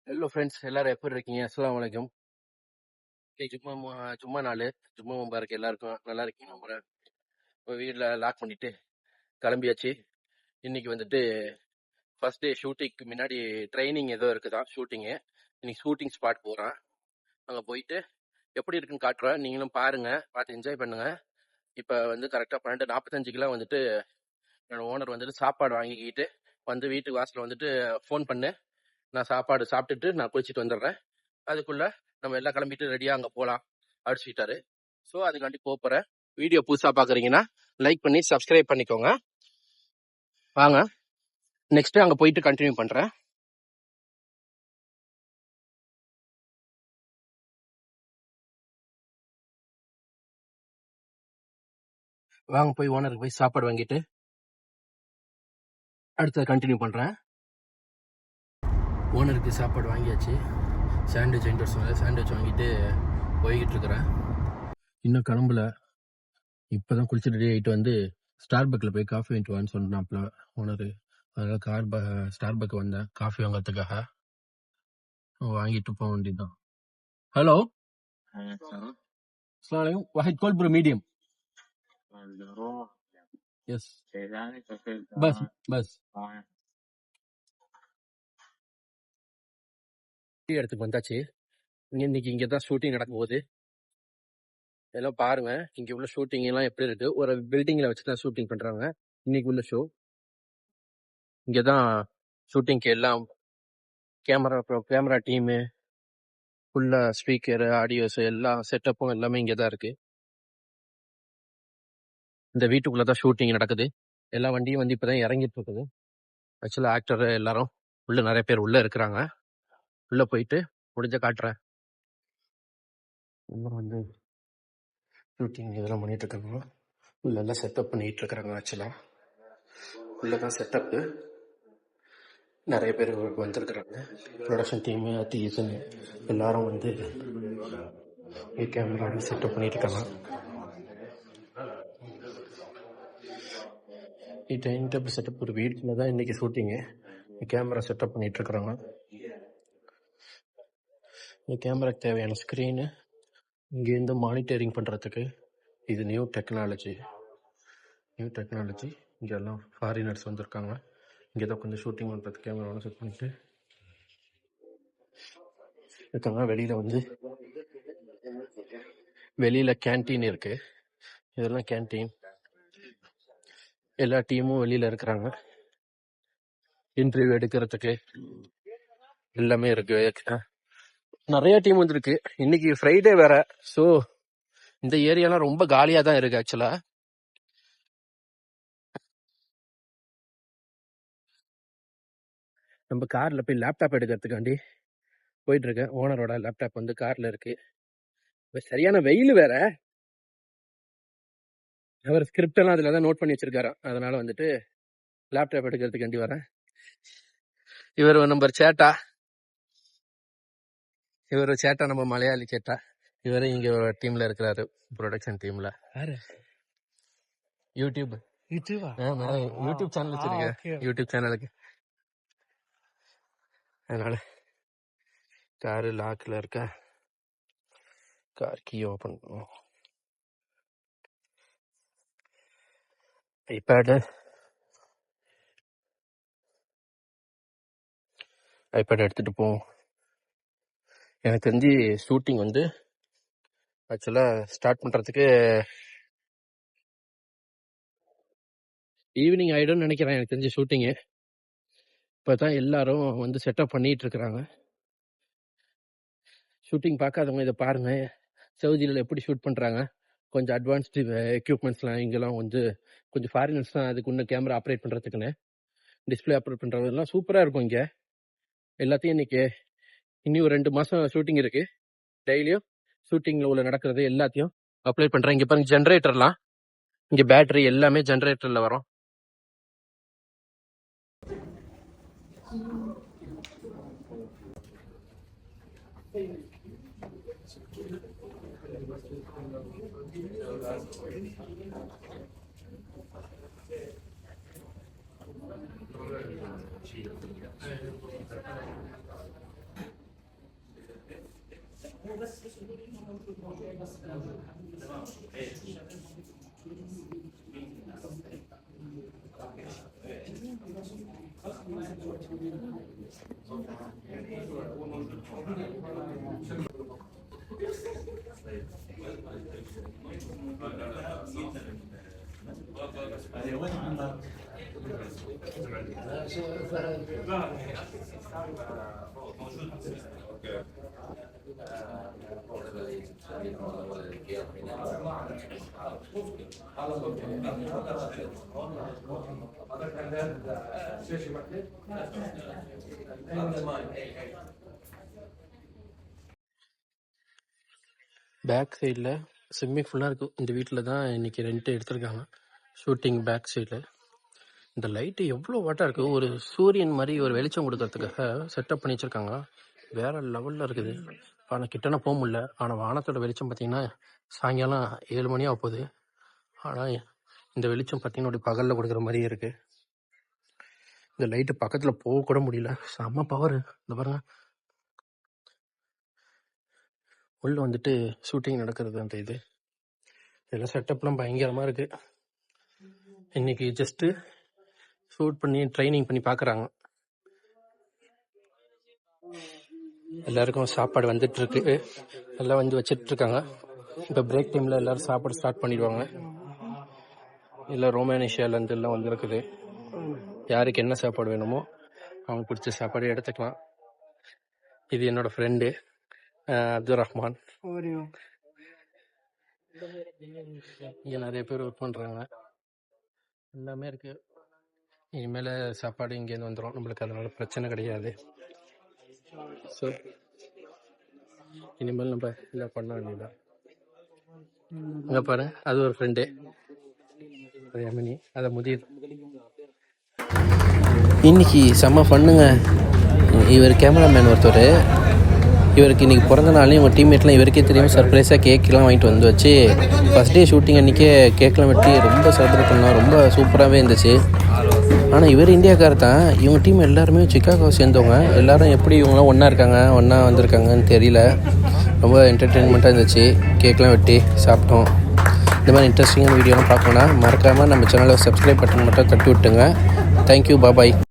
Hello friends, எல்லாரும் எப்படி இருக்கீங்க? அஸ்ஸலாமு அலைக்கும். சும்மா நாள் சும்மா முபாரக். எல்லாருக்கும் நல்லா இருக்கீங்க நம்புறேன். இப்போ வீட்டில் லாக் பண்ணிட்டு கிளம்பியாச்சு. இன்னைக்கு வந்துட்டு ஃபர்ஸ்ட் டே ஷூட்டிங்க்கு முன்னாடி ட்ரைனிங் ஏதோ இருக்குதா ஷூட்டிங்கு. இன்னைக்கு ஷூட்டிங் ஸ்பாட் போகிறேன். அங்கே போயிட்டு எப்படி இருக்குன்னு காட்டுறேன். நீங்களும் பாருங்க, பார்த்து என்ஜாய் பண்ணுங்க. இப்போ வந்து கரெக்டாக 12:45 வந்துட்டு என்னோட ஓனர் வந்துட்டு சாப்பாடு வாங்கிக்கிட்டு வந்து வீட்டுக்கு வாசலில் வந்துட்டு ஃபோன் பண்ணு, நான் சாப்பாடு சாப்பிட்டுட்டு நான் குளிச்சுட்டு வந்துடுறேன், அதுக்குள்ள நம்ம எல்லாம் கிளம்பிட்டு ரெடியா அங்க போலாம் அடிச்சுட்டாரு. ஸோ அதுக்காண்டி போறேன். வீடியோ புதுசா பாக்குறீங்கன்னா லைக் பண்ணி சப்ஸ்கிரைப் பண்ணிக்கோங்க. வாங்க நெக்ஸ்ட் அங்க போயிட்டு கண்டினியூ பண்றேன். வாங்க போய் ஓனருக்கு போய் சாப்பாடு வாங்கிட்டு அடுத்த கண்டினியூ பண்றேன். ஓனருக்கு சாப்பாடு வாங்கியாச்சு. சாண்ட்விச் வாங்கிட்டு சொன்னால சாண்ட்விச் வாங்கிட்டு போய்கிட்டு இருக்கிறேன். இன்னும் கிளம்பல. இப்பதான் குளிச்சுட்டு ரெடி ஆகிட்டு வந்து ஸ்டார்பக்கில் போய் காஃபி வாங்கிட்டு வான்னு சொன்னாப்ல ஓனரு. அதனால ஸ்டார்பக் வந்தேன் காஃபி வாங்கிறதுக்காக. வாங்கிட்டு போக வேண்டியதுதான். ஹலோ, السلام عليكم. واحد كول برو ميديوم. يس بس இடத்துக்கு வந்தாச்சு. இன்னைக்கு இங்கே தான் ஷூட்டிங் நடக்கும் போது எல்லாம் பாருங்க. இங்கே உள்ள ஷூட்டிங் எல்லாம் எப்படி இருக்கு. ஒரு பில்டிங்ல வச்சு தான் ஷூட்டிங் பண்றாங்க. இன்னைக்கு உள்ள ஷோ இங்கே தான். ஷூட்டிங்க்கு எல்லாம் கேமரா டீமு ஃபுல்லா ஸ்பீக்கர் ஆடியோஸ் எல்லா செட்டப்பும் எல்லாமே இங்கே தான் இருக்கு. இந்த வீட்டுக்குள்ளதான் ஷூட்டிங் நடக்குது. எல்லா வண்டியும் வந்து இப்பதான் இறங்கிட்டு இருக்குது. ஆக்சுவலா ஆக்டர் எல்லாரும் உள்ள நிறைய பேர் உள்ள இருக்கிறாங்க. உள்ள போயிட்டு முடிஞ்ச காட்டுறேன். இன்னும் வந்து ஷூட்டிங் இதெல்லாம் பண்ணிட்டு இருக்காங்க. உள்ள எல்லாம் செட்டப் பண்ணிட்டு இருக்கிறாங்க. ஆக்சுவலா உள்ளதான் செட்டப்பு. நிறைய பேர் வந்திருக்கிறாங்க. ப்ரொடக்ஷன் டீமு ஆர்டிஸ்ட் எல்லாரும் வந்து கேமரா செட்டப் பண்ணிட்டு இருக்காங்க. டைனிங் டேபிள் செட்டப் ஒரு வீட்டில் தான் இன்னைக்கு ஷூட்டிங்கு. கேமரா செட்டப் பண்ணிட்டு இருக்கிறாங்க. கேமராக்கு தேவையான ஸ்க்ரீனு இங்கேருந்து மானிட்டரிங் பண்ணுறதுக்கு இது நியூ டெக்னாலஜி. இங்கே எல்லாம் ஃபாரினர்ஸ் வந்திருக்காங்க. இங்கே தான் கொஞ்சம் ஷூட்டிங் பண்ணுறதுக்கு கேமராலாம் செட் பண்ணிட்டு இருக்காங்க. வெளியில் கேன்டீன் இருக்கு. இதெல்லாம் கேன்டீன். எல்லா டீமும் வெளியில் இருக்கிறாங்க. இன்டர்வியூ எடுக்கிறதுக்கு எல்லாமே இருக்கு. நிறைய டீம் வந்துருக்கு. இன்னைக்கு ஃப்ரைடே வேற. ஸோ இந்த ஏரியாலாம் ரொம்ப காலியா தான் இருக்கு. ஆக்சுவலா நம்ம கார்ல போய் லேப்டாப் எடுக்கிறதுக்காண்டி போயிட்டு இருக்கேன். ஓனரோட லேப்டாப் வந்து கார்ல இருக்கு. சரியான வெயில் வேற. அவர் ஸ்கிரிப்ட் எல்லாம் அதுல தான் நோட் பண்ணி வச்சிருக்காரு. அதனால வந்துட்டு லேப்டாப் எடுக்கிறதுக்காண்டி வரேன். இவர் நம்பர் சேட்டா. இவர் சேட்டா, நம்ம மலையாளி சேட்டா. இவரு இங்க ஒரு டீம்ல இருக்கிறாரு, ப்ரொடக்ஷன் டீம்ல. யூடியூப் சேனல் வச்சிருக்கேன். யூடியூப் சேனலுக்கு. அதனால காரு லாக்ல இருக்க. கார் கீ ஓபன் பண்ணுவோம். ஐபேட் எடுத்துட்டு போவோம். எனக்கு தெரிஞ்சு ஷூட்டிங் வந்து ஆக்சுவலா ஸ்டார்ட் பண்றதுக்கு ஈவினிங் ஆயிடும்னு நினைக்கிறேன். எனக்கு தெரிஞ்ச ஷூட்டிங்கு இப்பதான் எல்லாரும் வந்து செட்டப் பண்ணிட்டு இருக்கிறாங்க. ஷூட்டிங் பார்க்காதவங்க இதை பாருங்க. சவுதியில் எப்படி ஷூட் பண்றாங்க. கொஞ்சம் அட்வான்ஸ்டு எக்யூப்மெண்ட்ஸ்லாம் இங்கெல்லாம் வந்து கொஞ்சம் ஃபாரினர்ஸ் தான் அதுக்கு இன்னும் கேமரா ஆப்ரேட் பண்றதுக்குன்னு டிஸ்பிளே ஆப்ரேட் பண்றதெல்லாம் சூப்பரா இருக்கும். இங்க எல்லாத்தையும் இன்னைக்கு இனி ஒரு 2 மாசம் ஷூட்டிங் இருக்கு. டெய்லியும் ஷூட்டிங்ல உள்ள நடக்கிறது எல்லாத்தையும் அப்ளை பண்றேன். இங்க பாருங்க, ஜென்ரேட்டர்லாம் இங்க பேட்டரி எல்லாமே ஜென்ரேட்டர்ல வரும். பேக் சைடில் ஸ்விம்மிங் ஃபுல்லாக இருக்கும். இந்த வீட்டில் தான் இன்றைக்கி ரெண்ட்டு எடுத்திருக்காங்க. ஷூட்டிங் பேக் சைடில் இந்த லைட்டு எவ்வளோ வாட்டாக இருக்குது. ஒரு சூரியன் மாதிரி ஒரு வெளிச்சம் கொடுக்கறதுக்காக செட்டப் பண்ணி வச்சுருக்காங்க. வேறு லெவலில் இருக்குது. ஆனால் கிட்டன போக முடியல. ஆனால் வானத்தோட வெளிச்சம் பார்த்திங்கன்னா சாயங்காலம் 7 மணி ஆக போகுது. ஆனால் இந்த வெளிச்சம் பார்த்திங்கன்னா அப்படி பகலில் கொடுக்குற மாதிரியே இருக்குது. இந்த லைட்டு பக்கத்தில் போகக்கூட முடியல. செம்ம பவர். இந்த பாருங்க, உள்ள வந்துட்டு ஷூட்டிங் நடக்கிறது. அந்த இதெல்லாம் செட்டப்லாம் பயங்கரமாக இருக்குது. இன்றைக்கி ஜஸ்ட்டு ஷூட் பண்ணி ட்ரைனிங் பண்ணி பார்க்குறாங்க. எல்லாருக்கும் சாப்பாடு வந்துட்டுருக்கு. எல்லாம் வந்து வச்சிட்ருக்காங்க. இப்போ பிரேக் டைமில் எல்லோரும் சாப்பாடு ஸ்டார்ட் பண்ணிடுவாங்க. இல்லை ரோமானிஷியாவிலேருந்து எல்லாம் வந்துருக்குது. யாருக்கு என்ன சாப்பாடு வேணுமோ அவங்க பிடிச்ச சாப்பாடு எடுத்துக்கலாம். இது என்னோட ஃப்ரெண்டு அப்துல் ரஹ்மான். இங்கே நிறைய பேர் ஒர்க் பண்ணுறாங்க. எல்லாமே இருக்குது. இனிமேல் சாப்பாடு இங்கேருந்து வந்துடும் நம்மளுக்கு, அதனால பிரச்சனை கிடையாது. ஸோ இனிமேல் நம்ம இல்லை பண்ண வேண்டியதான். அங்கே பாரு, அது ஒரு ஃப்ரெண்டு, அது யமினி, அதை முதீர். இன்னைக்கு செம்ம ஃபண்ணுங்க. இவர் கேமராமேன் ஒருத்தர். இவருக்கு இன்றைக்கி பிறந்த நாள். இவங்க டீம்மேட்லாம் இவருக்கே தெரியும் சர்ப்ரைஸாக கேக்கெலாம் வாங்கிட்டு வந்து வச்சு ஃபஸ்ட் டே ஷூட்டிங் அன்றைக்கே கேக்கெலாம் வெட்டி ரொம்ப செலிப்ரேட் பண்ணோம். ரொம்ப சூப்பராகவே இருந்துச்சு. ஆனால் இவர் இந்தியாக்கார தான். இவங்க டீம் எல்லாருமே சிக்காகோவை சேர்ந்தவங்க. எல்லோரும் எப்படி இவங்களாம் ஒன்றா இருக்காங்க, ஒன்றா வந்திருக்காங்கன்னு தெரியல. ரொம்ப என்டர்டெயின்மெண்ட்டாக இருந்துச்சு. கேக்லாம் வெட்டி சாப்பிட்டோம். இந்த மாதிரி இன்ட்ரெஸ்டிங்கான வீடியோலாம் பார்க்கணுன்னா மறக்காமல் நம்ம சேனலை சப்ஸ்கிரைப் பட்டன் மட்டும் தட்டி விட்டுங்க. தேங்க்யூ, பாய்.